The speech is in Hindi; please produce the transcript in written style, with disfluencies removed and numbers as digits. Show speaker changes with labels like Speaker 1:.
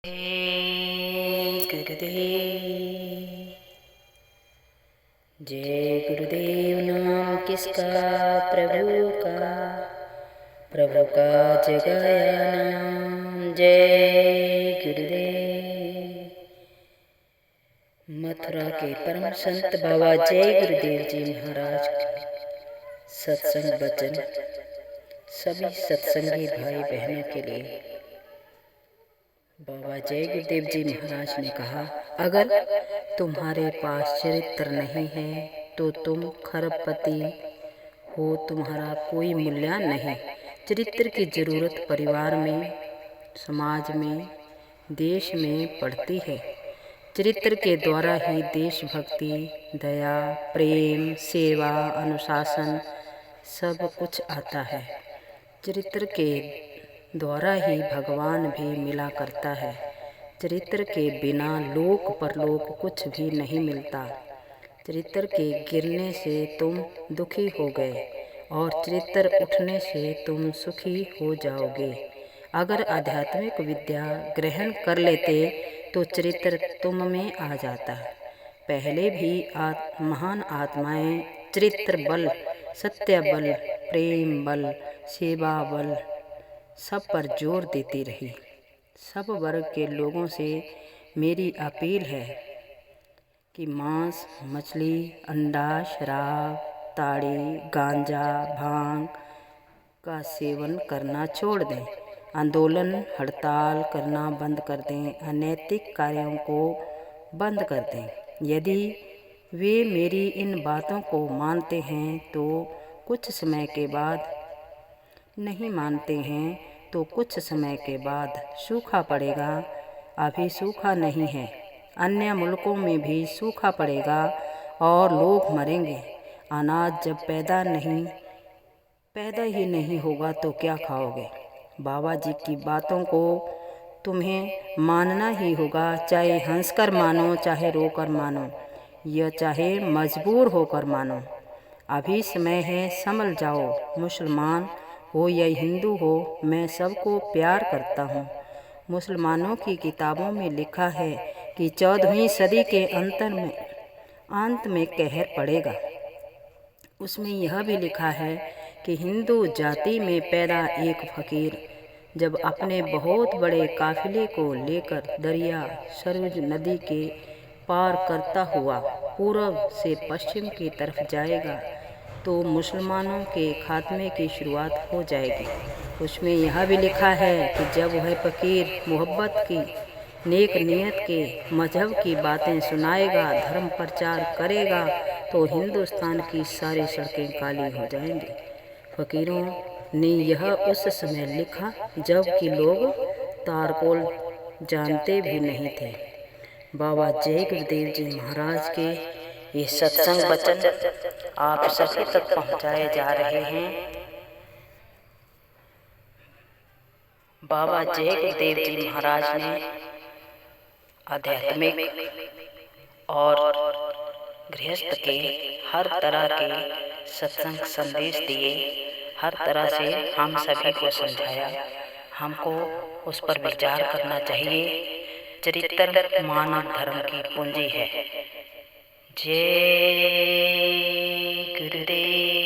Speaker 1: जय गुरुदेव। जय गुरुदेव नाम किसका, प्रभु का जगाया नाम। जय गुरुदेव। मथुरा के परम संत बाबा जय गुरुदेव जी महाराज के सत्संग वचन सभी सत्संगी भाई बहनों के लिए। बाबा जय गुरुदेव जी महाराज ने कहा, अगर तुम्हारे पास चरित्र नहीं है तो तुम खरबपति हो, तुम्हारा कोई मूल्य नहीं। चरित्र की जरूरत परिवार में, समाज में, देश में पड़ती है। चरित्र के द्वारा ही देशभक्ति, दया, प्रेम, सेवा, अनुशासन सब कुछ आता है। चरित्र के द्वारा ही भगवान भी मिला करता है। चरित्र के बिना लोक परलोक कुछ भी नहीं मिलता। चरित्र के गिरने से तुम दुखी हो गए और चरित्र उठने से तुम सुखी हो जाओगे। अगर आध्यात्मिक विद्या ग्रहण कर लेते तो चरित्र तुम में आ जाता। पहले भी महान आत्माएं चरित्र बल, सत्य बल, प्रेम बल, सेवा बल सब पर जोर देती रही। सब वर्ग के लोगों से मेरी अपील है कि मांस, मछली, अंडा, शराब, ताड़ी, गांजा, भांग का सेवन करना छोड़ दें। आंदोलन, हड़ताल करना बंद कर दें। अनैतिक कार्यों को बंद कर दें। यदि वे मेरी इन बातों को मानते हैं तो कुछ समय के बाद, नहीं मानते हैं तो कुछ समय के बाद सूखा पड़ेगा। अभी सूखा नहीं है, अन्य मुल्कों में भी सूखा पड़ेगा और लोग मरेंगे। अनाज जब पैदा ही नहीं होगा तो क्या खाओगे। बाबा जी की बातों को तुम्हें मानना ही होगा, चाहे हंसकर मानो, चाहे रोकर मानो, या चाहे मजबूर होकर मानो। अभी समय है, संभल जाओ। मुसलमान हो या हिंदू हो, मैं सबको प्यार करता हूँ। मुसलमानों की किताबों में लिखा है कि 14वीं सदी के अंत में कहर पड़ेगा। उसमें यह भी लिखा है कि हिंदू जाति में पैदा एक फकीर जब अपने बहुत बड़े काफिले को लेकर दरिया सरोज नदी के पार करता हुआ पूर्व से पश्चिम की तरफ जाएगा तो मुसलमानों के खात्मे की शुरुआत हो जाएगी। उसमें यह भी लिखा है कि जब वह फकीर मोहब्बत की, नेक नियत के, मजहब की बातें सुनाएगा, धर्म प्रचार करेगा तो हिंदुस्तान की सारी सड़कें काली हो जाएंगी। फकीरों ने यह उस समय लिखा जबकि लोग तारकोल जानते भी नहीं थे। बाबा जय गुरुदेव जी महाराज के ये सत्संग वचन आप सभी तक पहुंचाए जा रहे हैं। बाबा जय गुरुदेव जी महाराज ने आध्यात्मिक और गृहस्थ के हर तरह के सत्संग संदेश दिए। हर तरह से हम सभी को समझाया। हमको उस पर विचार करना चाहिए। चरित्र मानव धर्म की पूंजी है। जय गुरुदेव।